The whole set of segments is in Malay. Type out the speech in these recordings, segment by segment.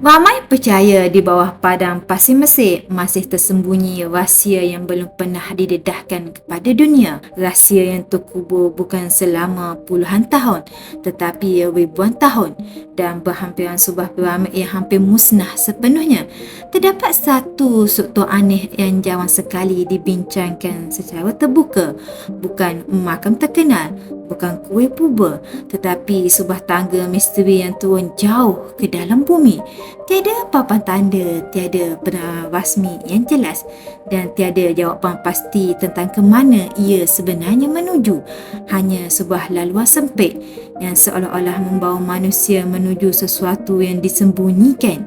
Ramai percaya di bawah padang pasir Mesir masih tersembunyi rahsia yang belum pernah didedahkan kepada dunia. Rahsia yang terkubur bukan selama puluhan tahun tetapi ribuan tahun dan berhampiran sebuah piramid yang hampir musnah sepenuhnya. Terdapat satu struktur aneh yang jarang sekali dibincangkan secara terbuka. Bukan makam terkenal, bukan kuil purba, tetapi sebuah tangga misteri yang turun jauh ke dalam bumi. Tiada papan tanda, tiada penerangan rasmi yang jelas dan tiada jawapan pasti tentang ke mana ia sebenarnya menuju. Hanya sebuah laluan sempit yang seolah-olah membawa manusia menuju sesuatu yang disembunyikan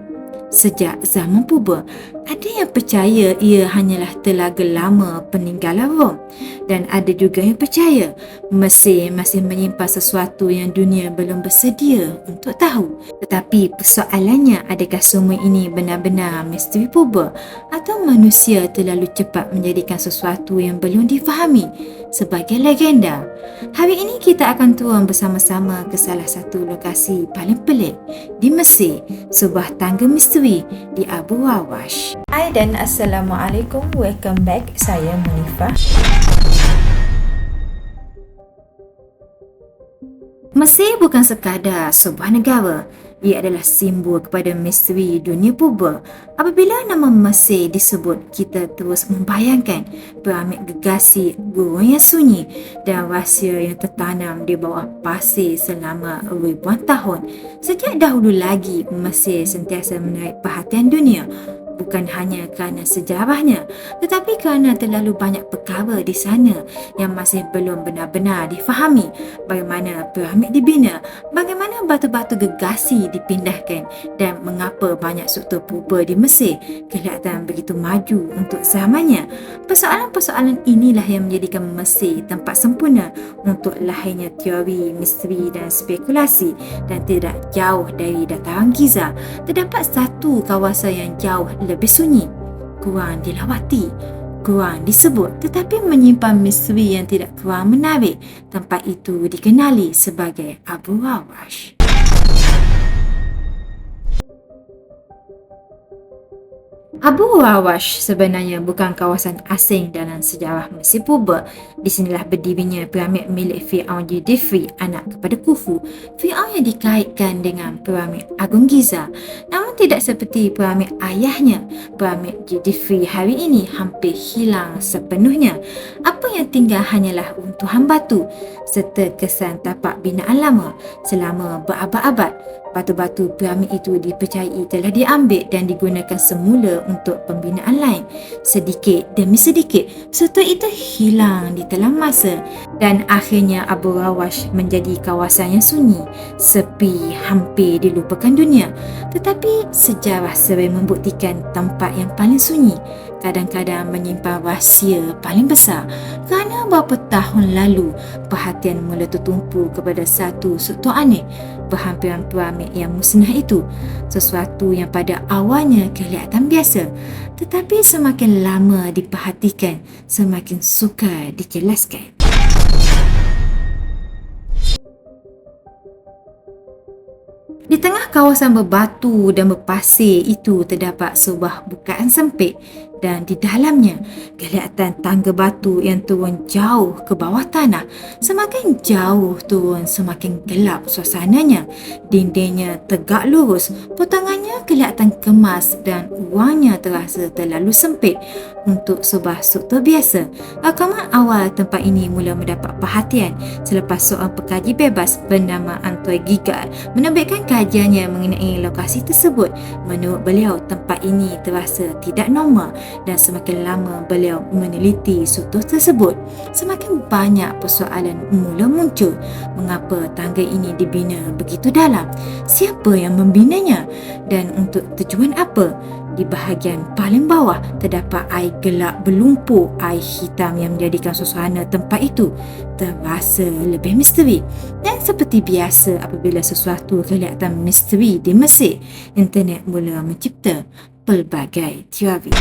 sejak zaman purba. Ada yang percaya ia hanyalah telaga lama peninggalan Rom dan ada juga yang percaya Mesir masih menyimpan sesuatu yang dunia belum bersedia untuk tahu. Tetapi persoalannya, adakah semua ini benar-benar misteri purba atau manusia terlalu cepat menjadikan sesuatu yang belum difahami sebagai legenda? Hari ini kita akan turun bersama-sama ke salah satu lokasi paling pelik di Mesir, sebuah tangga misteri di Abu Rawash. Hai dan Assalamualaikum, welcome back. Saya Munifah. Mesir bukan sekadar sebuah negara. Ia adalah simbol kepada misteri dunia purba. Apabila nama Mesir disebut, kita terus membayangkan piramid gergasi, gurun yang sunyi dan rahsia yang tertanam di bawah pasir selama ribuan tahun. Sejak dahulu lagi, Mesir sentiasa menarik perhatian dunia. Bukan hanya kerana sejarahnya, tetapi kerana terlalu banyak perkara di sana yang masih belum benar-benar difahami. Bagaimana piramid dibina, bagaimana batu-batu gergasi dipindahkan dan mengapa banyak struktur purba di Mesir kelihatan begitu maju untuk zamannya. Persoalan-persoalan inilah yang menjadikan Mesir tempat sempurna untuk lahirnya teori, misteri dan spekulasi. Dan tidak jauh dari dataran Giza, terdapat satu kawasan yang jauh lebih sunyi, kurang dilawati, kurang disebut tetapi menyimpan misteri yang tidak kurang menarik. Tempat itu dikenali sebagai Abu Rawash. Abu Rawash sebenarnya bukan kawasan asing dalam sejarah Mesir purba. Di sinilah berdirinya piramid milik Firaun Djefri, anak kepada Khufu. Firaun yang dikaitkan dengan piramid Agung Giza. Namun tidak seperti piramid ayahnya, piramid Djefri hari ini hampir hilang sepenuhnya. Apa yang tinggal hanyalah runtuhan batu serta kesan tapak binaan lama selama berabad-abad. Batu-batu piramid itu dipercayai telah diambil dan digunakan semula untuk pembinaan lain. Sedikit demi sedikit, struktur itu hilang di telan masa dan akhirnya Abu Rawash menjadi kawasan yang sunyi, sepi, hampir dilupakan dunia. Tetapi sejarah sering membuktikan tempat yang paling sunyi kadang-kadang menyimpan rahsia paling besar. Kerana beberapa tahun lalu, perhatian mula tertumpu kepada satu struktur aneh berhampiran piramid yang musnah itu. Sesuatu yang pada awalnya kelihatan biasa, tetapi semakin lama diperhatikan, semakin sukar dijelaskan. Di tengah kawasan berbatu dan berpasir itu terdapat sebuah bukaan sempit dan di dalamnya kelihatan tangga batu yang turun jauh ke bawah tanah. Semakin jauh turun, semakin gelap suasananya. Dindingnya tegak lurus, potongannya kelihatan kemas dan ruangnya terasa terlalu sempit untuk sebuah struktur biasa. Rakaman awal tempat ini mula mendapat perhatian selepas seorang pekaji bebas bernama Antoine Gigal menerbitkan kajiannya mengenai lokasi tersebut. Menurut beliau, tempat ini terasa tidak normal dan semakin lama beliau meneliti struktur tersebut, semakin banyak persoalan mula muncul. Mengapa tangga ini dibina begitu dalam? Siapa yang membinanya? Dan untuk tujuan apa? Di bahagian paling bawah terdapat air gelap berlumpur, air hitam yang menjadikan suasana tempat itu terasa lebih misteri. Dan seperti biasa apabila sesuatu kelihatan misteri di Mesir, internet mula mencipta pelbagai teori.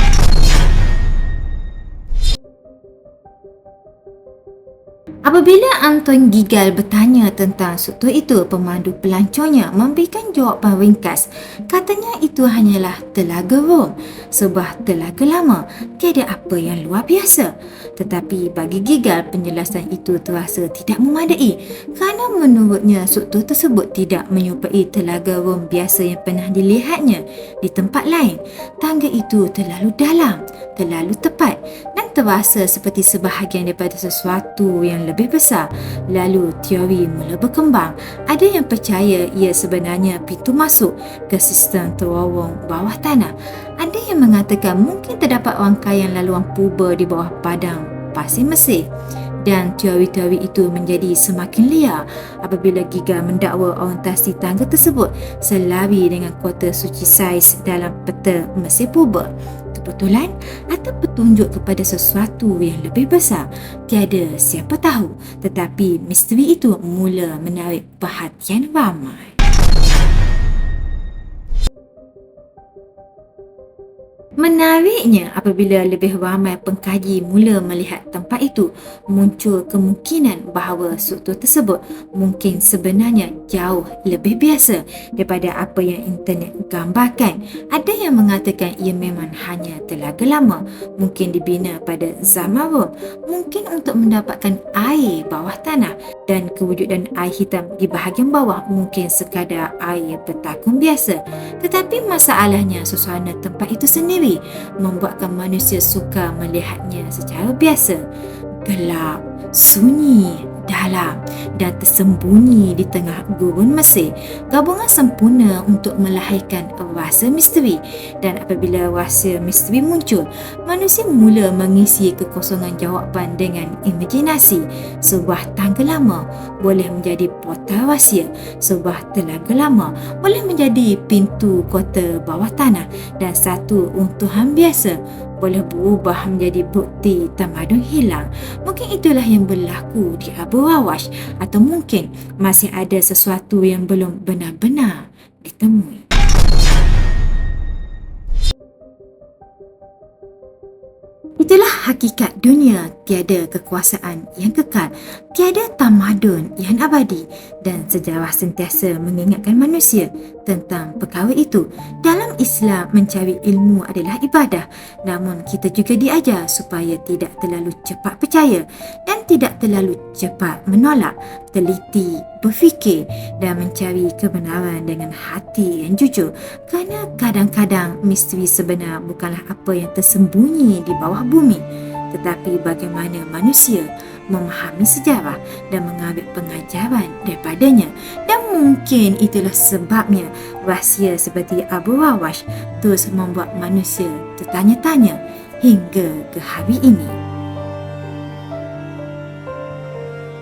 Apabila Anton Gigal bertanya tentang struktur itu, pemandu pelanconnya memberikan jawapan ringkas. Katanya itu hanyalah Telaga Rom, sebuah telaga lama, tiada apa yang luar biasa. Tetapi bagi Gigal, penjelasan itu terasa tidak memadai kerana menurutnya struktur tersebut tidak menyerupai Telaga Rom biasa yang pernah dilihatnya di tempat lain. Tangga itu terlalu dalam, terlalu tepat dan terasa seperti sebahagian daripada sesuatu yang lebih besar. Lalu teori mula berkembang. Ada yang percaya ia sebenarnya pintu masuk ke sistem terowong bawah tanah. Ada yang mengatakan mungkin terdapat rangkaian laluan purba di bawah padang pasir Mesir. Dan teori-teori itu menjadi semakin liar apabila Gigal mendakwa orientasi tangga tersebut selari dengan kota suci saiz dalam peta Mesir purba. Kebetulan atau petunjuk kepada sesuatu yang lebih besar, tiada siapa tahu, tetapi misteri itu mula menarik perhatian ramai. Menariknya, apabila lebih ramai pengkaji mula melihat tempat itu, muncul kemungkinan bahawa struktur tersebut mungkin sebenarnya jauh lebih biasa daripada apa yang internet gambarkan. Ada yang mengatakan ia memang hanya telaga lama, mungkin dibina pada zaman Rom, mungkin untuk mendapatkan air bawah tanah, dan kewujudan air hitam di bahagian bawah mungkin sekadar air bertakung biasa. Tetapi masalahnya suasana tempat itu sendiri membuatkan manusia suka melihatnya secara biasa. Gelap, sunyi, dalam dan tersembunyi di tengah gurun Mesir. Gabungan sempurna untuk melahirkan rasa misteri. Dan apabila rasa misteri muncul, manusia mula mengisi kekosongan jawapan dengan imajinasi. Sebuah tangga lama boleh menjadi portal rahsia, sebuah telaga lama boleh menjadi pintu kota bawah tanah, dan satu runtuhan biasa boleh berubah menjadi bukti tamadun hilang. Mungkin itulah yang berlaku di Abu Rawash, atau mungkin masih ada sesuatu yang belum benar-benar ditemui. Itulah hakikat dunia, tiada kekuasaan yang kekal, tiada tamadun yang abadi, dan sejarah sentiasa mengingatkan manusia tentang perkara itu. Dalam Islam, mencari ilmu adalah ibadah, namun kita juga diajar supaya tidak terlalu cepat percaya dan tidak terlalu cepat menolak, teliti, berfikir dan mencari kebenaran dengan hati yang jujur, kerana kadang-kadang misteri sebenar bukanlah apa yang tersembunyi di bawah bumi, tetapi bagaimana manusia memahami sejarah dan mengambil pengajaran daripadanya. Dan mungkin itulah sebabnya rahsia seperti Abu Rawash terus membuat manusia tertanya-tanya hingga ke hari ini.